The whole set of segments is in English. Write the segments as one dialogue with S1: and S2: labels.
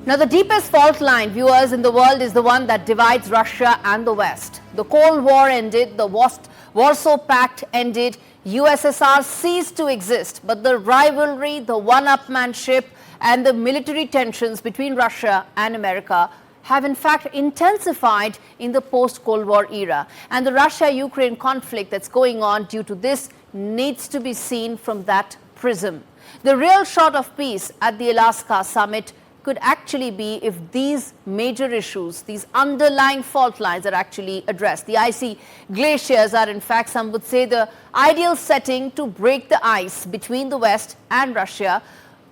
S1: Now, the deepest fault line, viewers, in the world is the one that divides Russia and the West. The Cold War ended, the Warsaw Pact ended, USSR ceased to exist, but the rivalry, the one-upmanship and the military tensions between Russia and America have in fact intensified in the post-Cold War era. And the Russia-Ukraine conflict that's going on due to this needs to be seen from that prism. The real shot of peace at the Alaska summit could actually be if these major issues, these underlying fault lines are actually addressed. The icy glaciers are, in fact, some would say, the ideal setting to break the ice between the West and Russia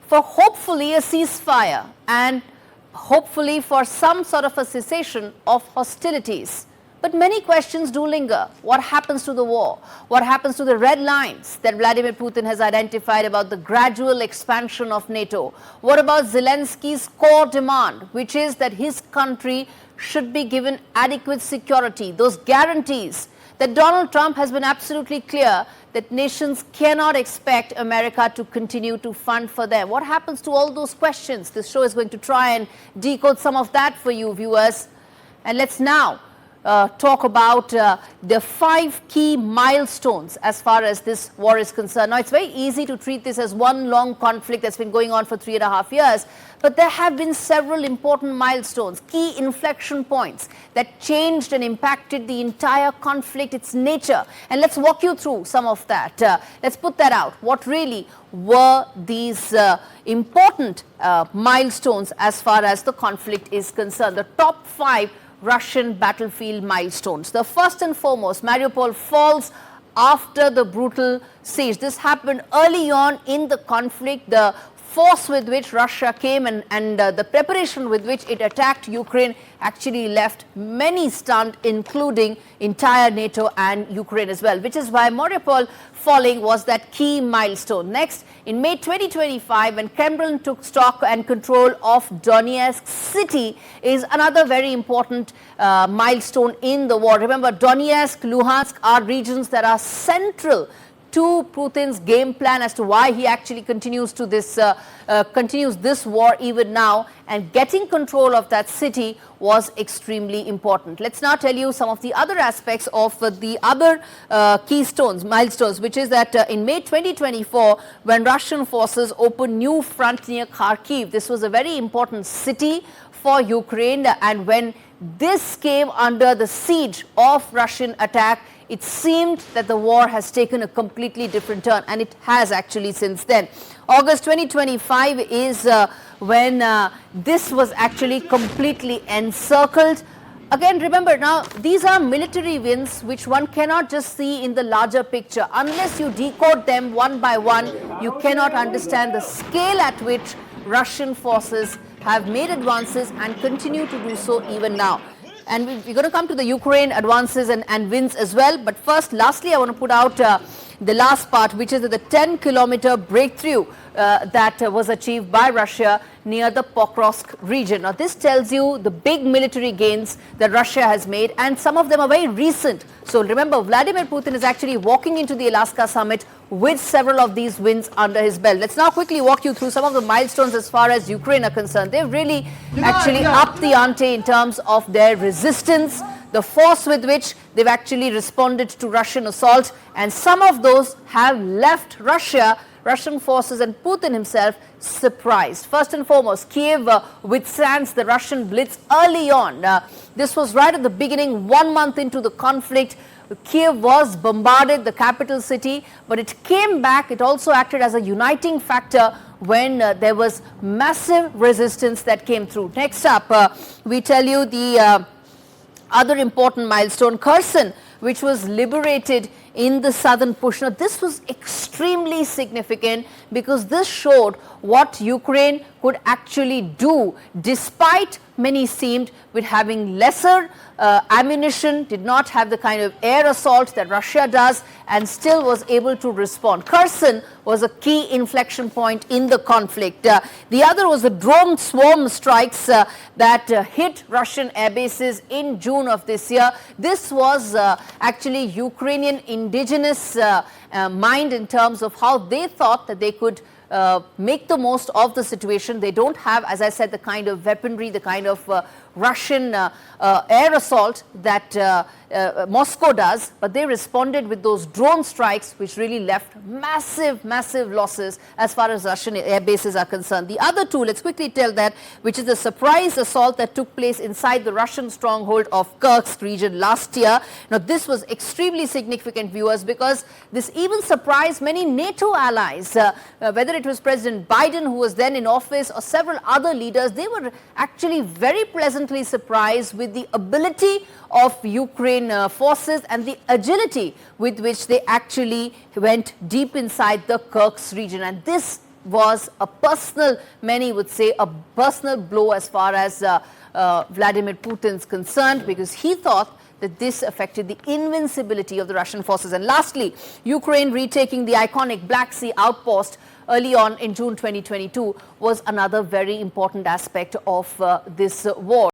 S1: for hopefully a ceasefire and hopefully for some sort of a cessation of hostilities. But many questions do linger. What happens to the war? What happens to the red lines that Vladimir Putin has identified about the gradual expansion of NATO? What about Zelensky's core demand, which is that his country should be given adequate security, those guarantees that Donald Trump has been absolutely clear that nations cannot expect America to continue to fund for them? What happens to all those questions? This show is going to try and decode some of that for you, viewers. And let's now talk about the 5 key milestones as far as this war is concerned. Now, it's very easy to treat this as one long conflict that's been going on for 3.5 years, but there have been several important milestones, key inflection points that changed and impacted the entire conflict, its nature. And let's walk you through some of that. Let's put that out. What really were these important milestones as far as the conflict is concerned? The top 5 Russian battlefield milestones. The first and foremost, Mariupol falls after the brutal siege. This happened early on in the conflict. The force with which Russia came and the preparation with which it attacked Ukraine actually left many stunned, including entire NATO and Ukraine as well, which is why Mariupol falling was that key milestone. Next, in May 2025, when Kremlin took stock and control of Donetsk city, is another very important milestone in the war. Remember, Donetsk, Luhansk are regions that are central to Putin's game plan as to why he actually continues this war even now, and getting control of that city was extremely important. Let's now tell you some of the other aspects of the other milestones, which is that in May 2024, when Russian forces opened new front near Kharkiv, this was a very important city for Ukraine, and when this came under the siege of Russian attack, it seemed that the war has taken a completely different turn, and it has actually since then. August 2025 is when this was actually completely encircled. Again, remember, now these are military wins which one cannot just see in the larger picture. Unless you decode them one by one, you cannot understand the scale at which Russian forces have made advances and continue to do so even now. And we're going to come to the Ukraine advances and wins as well. But first, lastly, I want to put out the last part, which is the 10-kilometer breakthrough that was achieved by Russia near the Pokrovsk region. Now, this tells you the big military gains that Russia has made, and some of them are very recent. So remember, Vladimir Putin is actually walking into the Alaska summit with several of these wins under his belt. Let's now quickly walk you through some of the milestones as far as Ukraine are concerned. They've really actually upped the ante in terms of their resistance, the force with which they've actually responded to Russian assault, and some of those have left Russian forces and Putin himself surprised. First and foremost, Kiev withstands the Russian blitz early on. This was right at the beginning, 1 month into the conflict. Kiev was bombarded, the capital city, but it came back. It also acted as a uniting factor when there was massive resistance that came through. Next up, we tell you the other important milestone, Kherson, which was liberated in the southern push. Now, this was extremely significant because this showed what Ukraine could actually do, despite many seemed with having lesser ammunition, did not have the kind of air assault that Russia does, and still was able to respond. Kherson was a key inflection point in the conflict. The other was the drone swarm strikes that hit Russian air bases in June of this year. This was actually Ukrainian indigenous mind in terms of how they thought that they could make the most of the situation. They don't have, as I said, the kind of weaponry, the kind of Russian air assault that Moscow does, but they responded with those drone strikes, which really left massive losses as far as Russian air bases are concerned. The other two, let's quickly tell that, which is the surprise assault that took place inside the Russian stronghold of Kursk region last year. Now, this was extremely significant, viewers, because this even surprised many NATO allies, whether it was President Biden, who was then in office, or several other leaders. They were actually very pleasantly surprised with the ability of Ukraine forces and the agility with which they actually went deep inside the Kursk region. And this was a personal, many would say, a personal blow as far as Vladimir Putin is concerned, because he thought that this affected the invincibility of the Russian forces. And lastly, Ukraine retaking the iconic Black Sea outpost early on in June 2022 was another very important aspect of this war.